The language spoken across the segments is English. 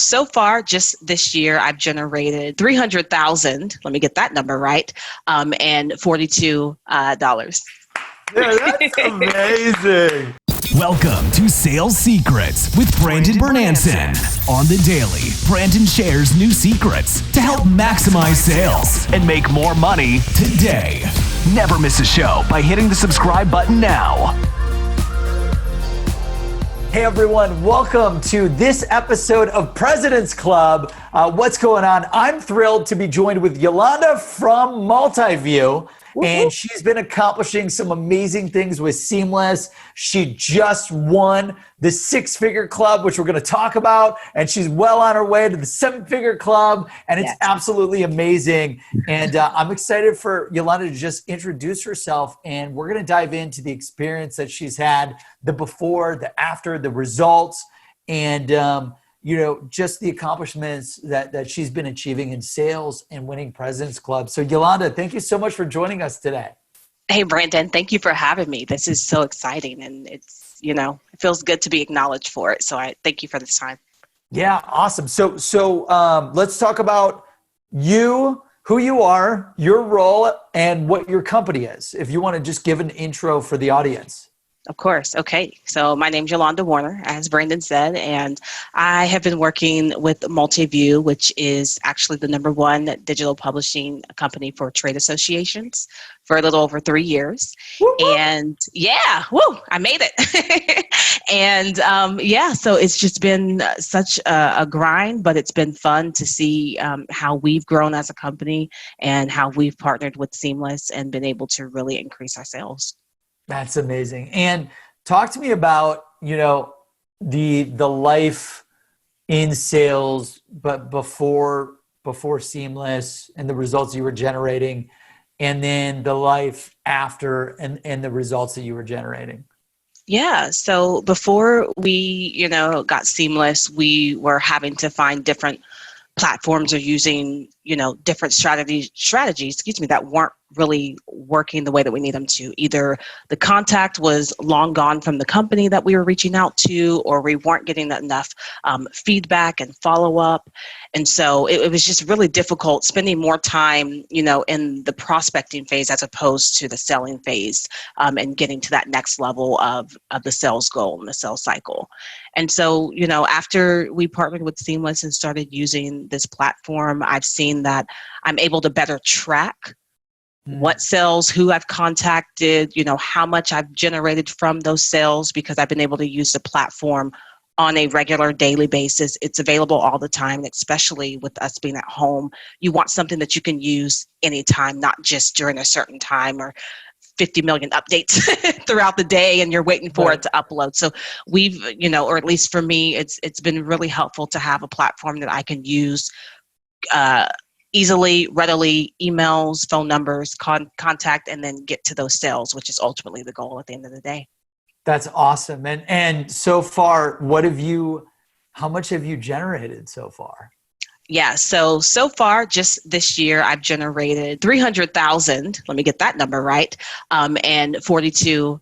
So far, just this year, I've generated 300,000. Let me get that number right. And $42. Yeah, that's amazing. Welcome to Sales Secrets with Brandon Bornancin. On the daily, Brandon shares new secrets to help maximize sales and make more money today. Never miss a show by hitting the subscribe button now. Hey everyone, welcome to this episode of President's Club. What's going on? I'm thrilled to be joined with Yolanda from Multiview. And she's been accomplishing some amazing things with Seamless. She just won the six-figure club, which we're going to talk about. And she's well on her way to the seven-figure club. And it's absolutely amazing. And I'm excited for Yolanda to just introduce herself. And we're going to dive into the experience that she's had, the before, the after, the results, and just the accomplishments that she's been achieving in sales and winning President's Club. So Yolanda, thank you so much for joining us today. Hey, Brandon, thank you for having me. This is so exciting, and it's, it feels good to be acknowledged for it. So I thank you for this time. Yeah, awesome. So let's talk about you, who you are, your role, and what your company is. If you want to just give an intro for the audience. Of course. Okay. So my name's Yolanda Warner, as Brandon said, and I have been working with Multiview, which is actually the #1 digital publishing company for trade associations, for a little over 3 years. Woo-hoo. And I made it. And so it's just been such a grind, but it's been fun to see how we've grown as a company and how we've partnered with Seamless and been able to really increase our sales. That's amazing. And talk to me about, the life in sales, but before Seamless and the results you were generating, and then the life after and the results that you were generating. Yeah. So before we, got Seamless, we were having to find different platforms or using, different strategies, that weren't really working the way that we need them to. Either the contact was long gone from the company that we were reaching out to, or we weren't getting enough feedback and follow up. And so it was just really difficult spending more time, in the prospecting phase as opposed to the selling phase, and getting to that next level of the sales goal and the sales cycle. And so, after we partnered with Seamless and started using this platform, I've seen that I'm able to better track what sales, who I've contacted, how much I've generated from those sales, because I've been able to use the platform on a regular daily basis. It's available all the time, especially with us being at home. You want something that you can use anytime, not just during a certain time or 50 million updates throughout the day and you're waiting for it to upload. So we've, or at least for me, it's been really helpful to have a platform that I can use easily, readily, emails, phone numbers, contact, and then get to those sales, which is ultimately the goal at the end of the day. That's awesome. And so far, how much have you generated so far? Yeah. So far, just this year, I've generated 300,000. Let me get that number right. And $42.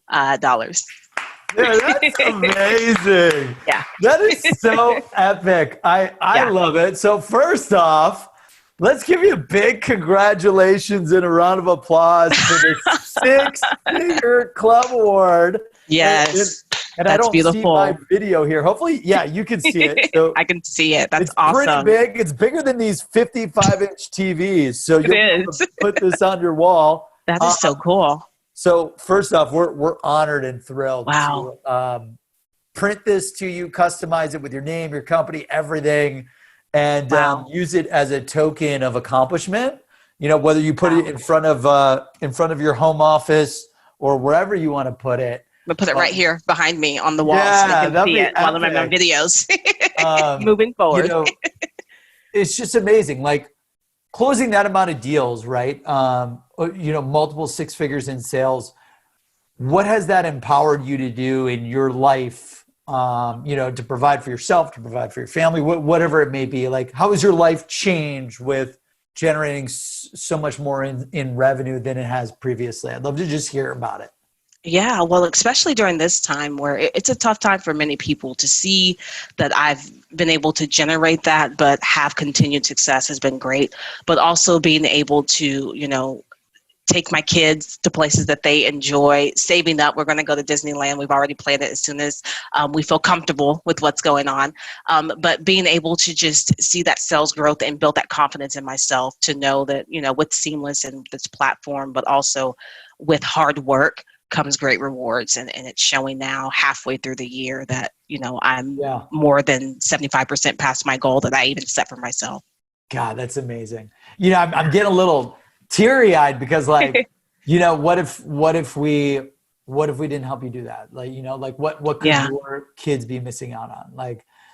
Yeah, that's amazing. Yeah. That is so epic. I love it. So first off, let's give you a big congratulations and a round of applause for the six-figure club award. Yes. And that's I don't beautiful. see my video here. Hopefully, you can see it. So I can see it. That's it's awesome. Pretty big. It's bigger than these 55-inch TVs. So you'll be able to put this on your wall. That is so cool. So first off, we're honored and thrilled to print this to you, customize it with your name, your company, everything, and use it as a token of accomplishment. Whether you put it in front of your home office or wherever you want to put it. I'm going to put it right here behind me on the wall so they can see it while I'm in my videos. Moving forward. It's just amazing. Like closing that amount of deals, right? Multiple six figures in sales. What has that empowered you to do in your life, to provide for yourself, to provide for your family, whatever it may be? Like, how has your life changed with generating so much more in revenue than it has previously? I'd love to just hear about it. Yeah, well, especially during this time where it's a tough time for many people to see that I've been able to generate that, but have continued success has been great. But also being able to, take my kids to places that they enjoy, saving up. We're going to go to Disneyland. We've already planned it as soon as we feel comfortable with what's going on. But being able to just see that sales growth and build that confidence in myself to know that, with Seamless and this platform, but also with hard work comes great rewards. And it's showing now halfway through the year that, I'm more than 75% past my goal that I even set for myself. God, that's amazing. I'm getting a little teary-eyed because what if we didn't help you do that? What could your kids be missing out on?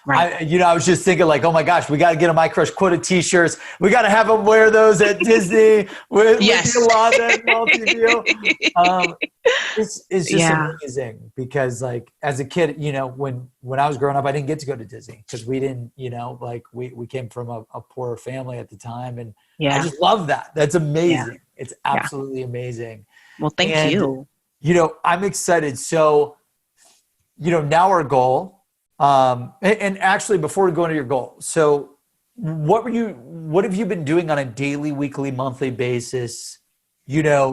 Right. I was just thinking oh my gosh, we got to get them My Crush Quota t-shirts. We got to have them wear those at Disney with Yolanda and Multiview. It's just amazing because as a kid, when I was growing up, I didn't get to go to Disney because we didn't, we came from a poorer family at the time. And I just love that. That's amazing. Yeah. It's absolutely amazing. Well, thank you. I'm excited. So, now our goal, and actually before we go into your goal, so what have you been doing on a daily, weekly, monthly basis,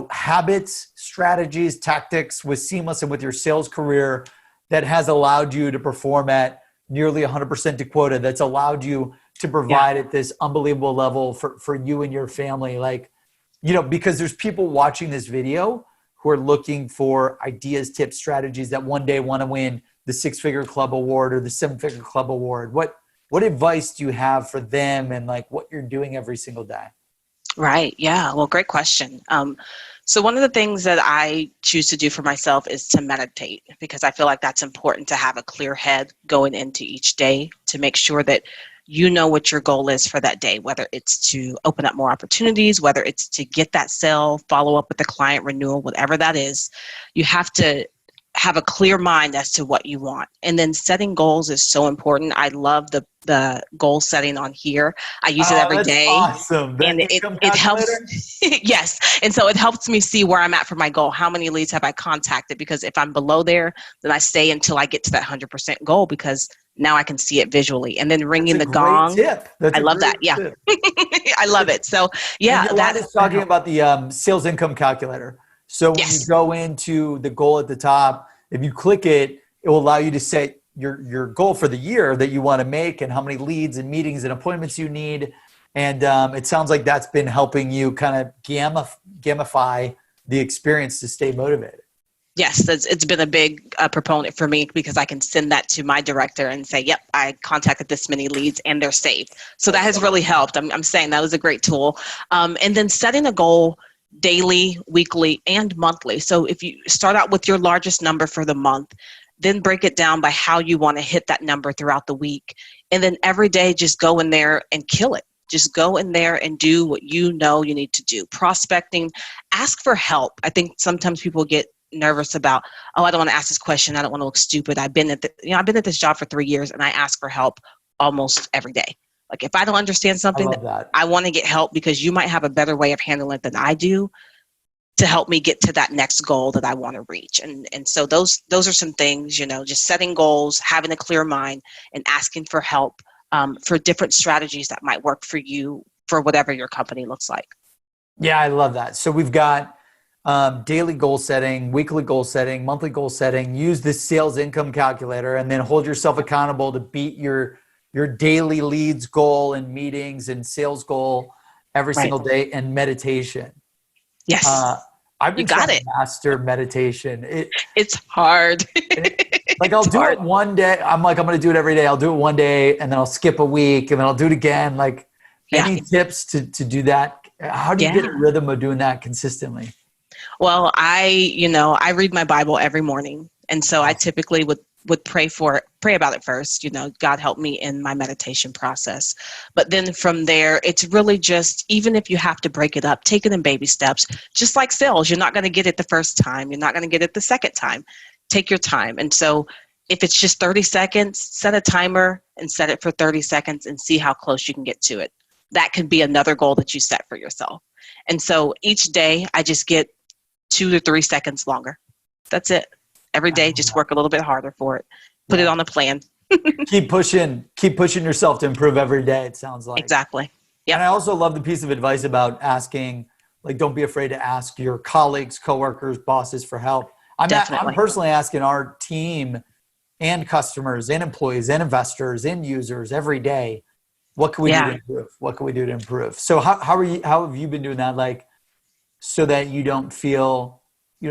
habits, strategies, tactics with Seamless and with your sales career that has allowed you to perform at nearly 100% to quota, that's allowed you to provide at this unbelievable level for you and your family? Because there's people watching this video who are looking for ideas, tips, strategies that one day want to win the 6-figure club award or the 7-figure club award. What advice do you have for them and what you're doing every single day? Right. Yeah. Well, great question. So one of the things that I choose to do for myself is to meditate, because I feel like that's important to have a clear head going into each day to make sure that you know what your goal is for that day, whether it's to open up more opportunities, whether it's to get that sale, follow up with the client renewal, whatever that is. You have to have a clear mind as to what you want. And then setting goals is so important. I love the goal setting on here. I use it every day. Awesome. And it helps. Yes. And so it helps me see where I'm at for my goal. How many leads have I contacted? Because if I'm below there, then I stay until I get to that 100% goal, because now I can see it visually. And then ringing the gong. I love that. Yeah. I love it. So that is talking about the sales income calculator. So when you go into the goal at the top, if you click it, it will allow you to set your goal for the year that you want to make and how many leads and meetings and appointments you need. And it sounds like that's been helping you kind of gamify the experience to stay motivated. Yes, it's been a big proponent for me, because I can send that to my director and say, yep, I contacted this many leads and they're saved. So that has really helped. I'm saying that was a great tool. And then setting a goal daily, weekly, and monthly. So if you start out with your largest number for the month, then break it down by how you want to hit that number throughout the week. And then every day, just go in there and kill it. Just go in there and do what you know you need to do. Prospecting, ask for help. I think sometimes people get nervous about, I don't want to ask this question. I don't want to look stupid. I've been at this job for 3 years and I ask for help almost every day. If I don't understand something, I want to get help, because you might have a better way of handling it than I do to help me get to that next goal that I want to reach. And so those are some things, just setting goals, having a clear mind, and asking for help for different strategies that might work for you for whatever your company looks like. Yeah, I love that. So we've got daily goal setting, weekly goal setting, monthly goal setting. Use the sales income calculator, and then hold yourself accountable to beat your daily leads goal and meetings and sales goal every single day, and meditation. Yes. I've been trying to master meditation. It's hard. I'll do it one day. I'm going to do it every day. I'll do it one day and then I'll skip a week and then I'll do it again. Any tips to do that? How do you get a rhythm of doing that consistently? Well, I read my Bible every morning. And so I typically would pray about it first, God help me in my meditation process. But then from there, it's really just, even if you have to break it up, take it in baby steps. Just like sales, you're not going to get it the first time. You're not going to get it the second time. Take your time. And so if it's just 30 seconds, set a timer and set it for 30 seconds and see how close you can get to it. That could be another goal that you set for yourself. And so each day I just get 2 to 3 seconds longer. That's it. Every day, just work a little bit harder for it. Put it on a plan. keep pushing yourself to improve every day, it sounds like. Exactly. Yeah. And I also love the piece of advice about asking, like, don't be afraid to ask your colleagues, coworkers, bosses for help. I'm personally asking our team and customers and employees and investors and users every day, what can we do to improve? What can we do to improve? So how have you been doing that? Like, so that you don't feel,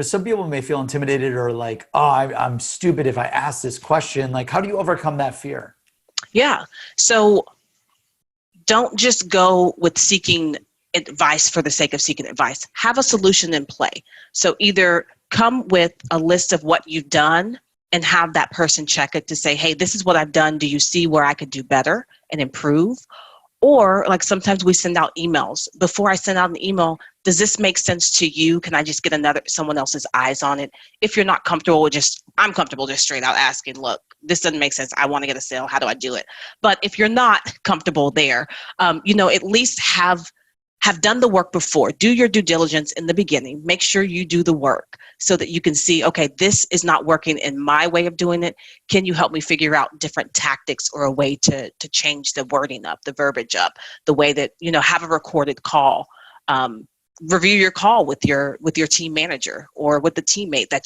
some people may feel intimidated or like, oh, I'm stupid if I ask this question. Like, how do you overcome that fear? Yeah. So don't just go with seeking advice for the sake of seeking advice. Have a solution in play. So either come with a list of what you've done and have that person check it to say, hey, this is what I've done. Do you see where I could do better and improve? Or like sometimes we send out emails. Before I send out an email, does this make sense to you? Can I just get someone else's eyes on it? If you're not comfortable with I'm comfortable just straight out asking, look, this doesn't make sense. I want to get a sale. How do I do it? But if you're not comfortable there, at least have done the work before. Do your due diligence in the beginning. Make sure you do the work so that you can see, okay, this is not working in my way of doing it. Can you help me figure out different tactics or a way to change the wording up, the verbiage up, the way that, have a recorded call. Review your call with your team manager or with the teammate that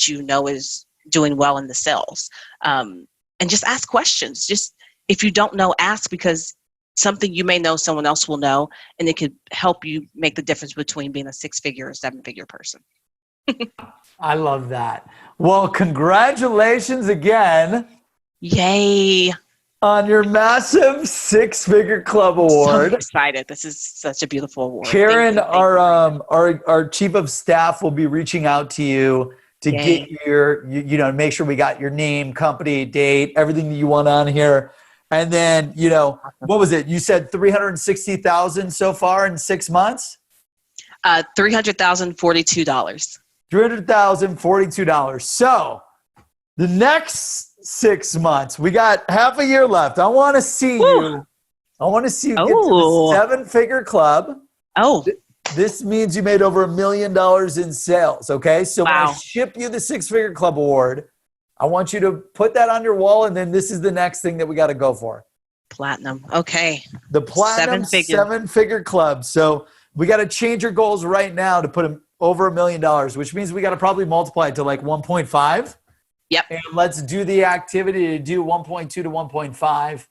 is doing well in the sales. And just ask questions. Just if you don't know, ask, because something you may know, someone else will know, and it could help you make the difference between being a 6-figure or 7-figure person. I love that. Well, congratulations again. Yay. On your massive 6-figure club award. So excited. This is such a beautiful award. Karen, our chief of staff will be reaching out to you to get make sure we got your name, company, date, everything that you want on here. And then, what was it? You said 360,000 so far in 6 months? $300,042. $300,042. So the next 6 months, we got half a year left. I want to see you. I want to see you get to the 7-figure club. Oh. This means you made over $1 million in sales. Okay. So when I ship you the 6-figure club award, I want you to put that on your wall, and then this is the next thing that we got to go for. Platinum. Okay. The platinum 7-figure club. So we got to change your goals right now to put them over $1 million, which means we got to probably multiply it to like 1.5. Yep. And let's do the activity to do 1.2 to 1.5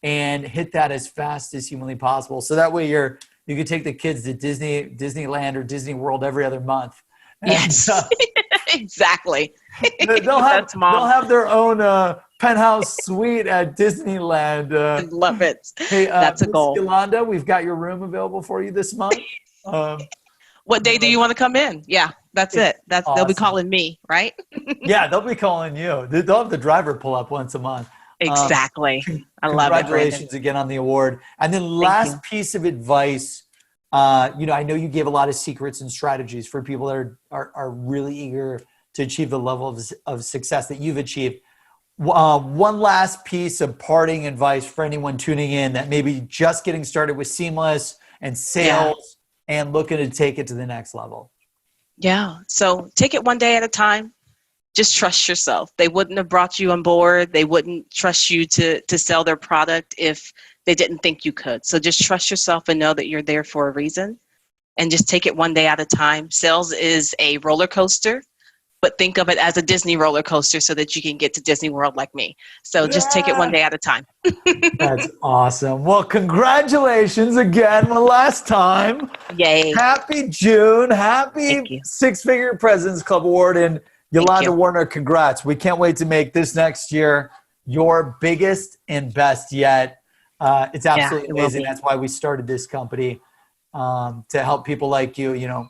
and hit that as fast as humanly possible. So that way you can take the kids to Disneyland or Disney World every other month. And, yes. Exactly. They'll have their own penthouse suite at Disneyland. I love it. Hey, that's a goal. Yolanda, we've got your room available for you this month. What day do you want to come in? Yeah, that's it. Awesome. They'll be calling me, right? Yeah, they'll be calling you. They'll have the driver pull up once a month. Exactly. I love it. Congratulations again on the award. And then last piece of advice. I know you gave a lot of secrets and strategies for people that are really eager to achieve the level of success that you've achieved. One last piece of parting advice for anyone tuning in that may be just getting started with Seamless and sales and looking to take it to the next level. Yeah. So take it one day at a time. Just trust yourself. They wouldn't have brought you on board. They wouldn't trust you to sell their product if they didn't think you could. So just trust yourself and know that you're there for a reason, and just take it one day at a time. Sales is a roller coaster, but think of it as a Disney roller coaster so that you can get to Disney World like me. So just take it one day at a time. That's awesome. Well, congratulations again, one last time. Yay. Happy June. Happy 6-figure President's Club Award. And Yolanda Warner, congrats. We can't wait to make this next year your biggest and best yet. It's absolutely amazing. That's why we started this company, to help people like you.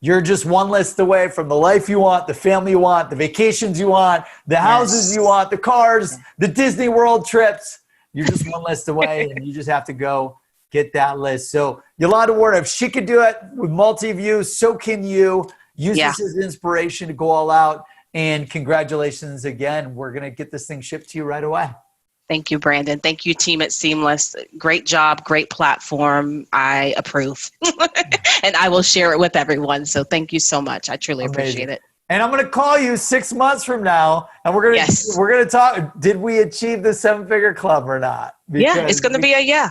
You're just one list away from the life you want, the family you want, the vacations you want, the houses you want, the cars, the Disney World trips. You're just one list away, and you just have to go get that list. So Yolanda Warner, if she could do it with Multiview, so can you. Use this as inspiration to go all out. And congratulations again. We're going to get this thing shipped to you right away. Thank you, Brandon. Thank you, team at Seamless. Great job, great platform. I approve. And I will share it with everyone. So thank you so much. I truly appreciate it. And I'm going to call you 6 months from now, and we're going to talk. Did we achieve the 7-figure club or not? Because it's going to be a yeah.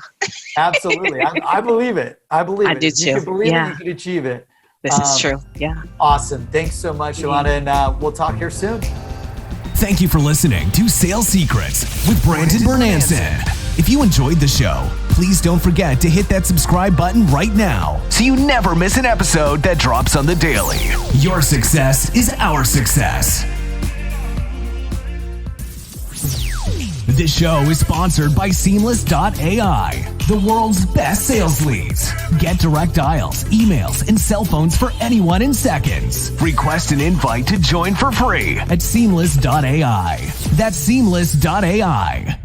Absolutely. I believe it. I believe it. I do too. You can believe it, you can achieve it. This is true. Yeah. Awesome. Thanks so much, Yolanda, and we'll talk here soon. Thank you for listening to Sales Secrets with Brandon Bornancin. If you enjoyed the show, please don't forget to hit that subscribe button right now so you never miss an episode that drops on the daily. Your success is our success. This show is sponsored by Seamless.ai, the world's best sales leads. Get direct dials, emails, and cell phones for anyone in seconds. Request an invite to join for free at Seamless.ai. That's Seamless.ai.